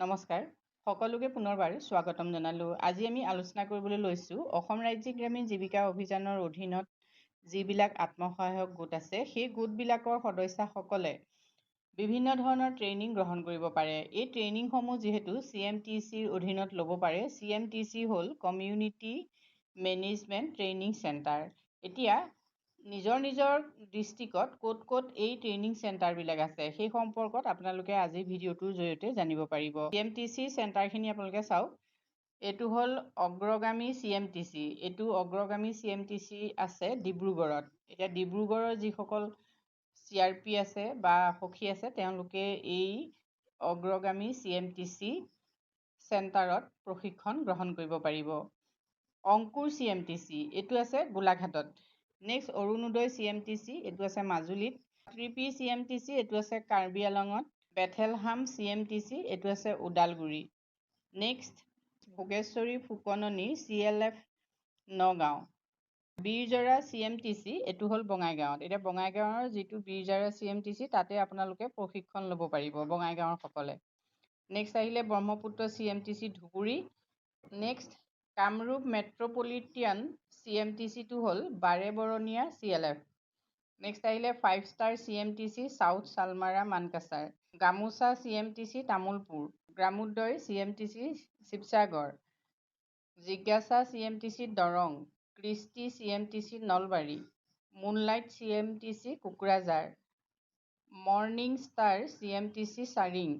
নমস্কাৰ, সকলোকে পুনৰবাৰ স্বাগতম জনালোঁ। আজি আমি আলোচনা কৰিবলৈ লৈছোঁ অসম ৰাজ্যিক গ্ৰামীণ জীৱিকা অভিযানৰ অধীনত যিবিলাক আত্মসহায়ক গোট আছে, সেই গোটবিলাকৰ সদস্যসকলে বিভিন্ন ধৰণৰ ট্ৰেইনিং গ্ৰহণ কৰিব পাৰে। এই ট্ৰেইনিংসমূহ যিহেতু CMTCৰ অধীনত ল'ব পাৰে। CMTC হ'ল কমিউনিটি মেনেজমেণ্ট ট্ৰেইনিং চেণ্টাৰ। এতিয়া নিজৰ ডিষ্ট্ৰিক্টত ক'ত এই ট্ৰেইনিং চেণ্টাৰবিলাক আছে সেই সম্পৰ্কত আপোনালোকে আজি ভিডিঅ'টোৰ জৰিয়তে জানিব পাৰিব। CMTC চেণ্টাৰখিনি আপোনালোকে চাওক। এইটো হ'ল অগ্ৰগামী CMTC। এইটো অগ্ৰগামী CMTC আছে ডিব্ৰুগড়ত। এতিয়া ডিব্ৰুগড়ৰ যিসকল CRP আছে বা সখী আছে তেওঁলোকে এই অগ্ৰগামী CMTC চেণ্টাৰত প্ৰশিক্ষণ গ্ৰহণ কৰিব পাৰিব। অংকুৰ CMTC এইটো আছে গোলাঘাটত। নেক্সট অৰুণোদয় CMTC এইটো আছে মাজুলীত। ত্ৰিপি CMTC এইটো আছে কাৰ্বি আংলঙত। বেথেলহাম CMTC এইটো আছে Udalguri. Next Bhogeswari Phukanani CLF Nagaon. Birjhora CMTC এইটো হ'ল বঙাইগাঁৱত। এতিয়া বঙাইগাঁৱৰ যিটো বীৰজৰা CMTC তাতে আপোনালোকে প্ৰশিক্ষণ ল'ব পাৰিব বঙাইগাঁৱৰ সকলে। নেক্সট আহিলে ব্ৰহ্মপুত্ৰ CMTC ধুবুৰী। নেক্সট কামৰূপ মেট্ৰপলিটিয়ান CMTCটো হ'ল বাৰেবৰণীয়া CLF। নেক্সট আহিলে 5 star CMTC south Salmara Mankachar. গামোচা CMTC তামোলপুৰ। গ্ৰামোদয় CMTC শিৱসাগৰ। জিজ্ঞাসা CMTC দৰং। কৃষ্টি CMTC Nalbari. Moonlight CMTC Kokrajhar. Morning star CMTC চাৰিং।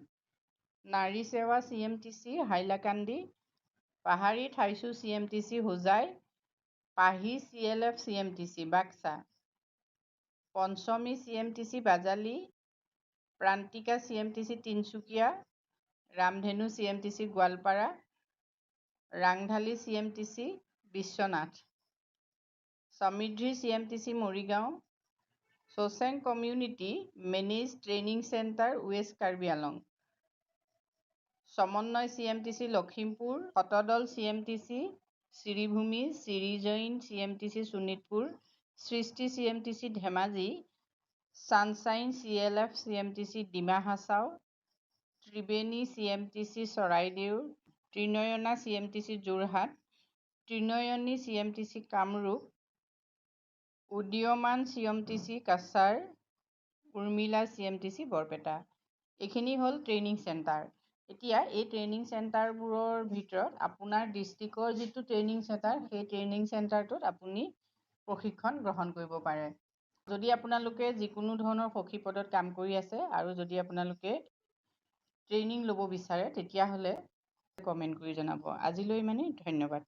নাৰী সেৱা CMTC হাইলাকান্দি। পাহাৰী ঠাইচু CMTC হোজাই। পাহি CLF CMTC বাক্সা। পঞ্চমী CMTC বাজালি। প্ৰান্তিকা CMTC তিনচুকীয়া। ৰামধেনু CMTC গোৱালপাৰা। ৰাংঢালী CMTC Biswanath. Samriddhi CMTC Morigaon. Chocheng community manage training centre west Karbi Anglong. Samanway CMTC Lakhimpur. শতদল CMTC Sribhumi. শ্ৰীজৈন CMTC Sonitpur. Sristi CMTC Dhemaji. Sunshine CLF CMTC Dima Hasao. Triveni CMTC Charaideo. Trinayana CMTC Jorhat. Trinayani CMTC Kamrup. Udiyaman CMTC Cachar. Urmila CMTC Barpeta. এইখিনি হ'ল training centre. এতিয়া এই training চেণ্টাৰবোৰৰ ভিতৰত আপোনাৰ ডিষ্ট্ৰিক্টৰ যিটো ট্ৰেইনিং চেণ্টাৰ সেই ট্ৰেইনিং চেণ্টাৰটোত আপুনি প্ৰশিক্ষণ গ্ৰহণ কৰিব পাৰে। যদি আপোনালোকে যিকোনো ধৰণৰ সখী পদত কাম কৰি আছে আৰু যদি আপোনালোকে ট্ৰেইনিং ল'ব বিচাৰে তেতিয়াহ'লে কমেণ্ট কৰি জনাব। আজিলৈ ধন্যবাদ।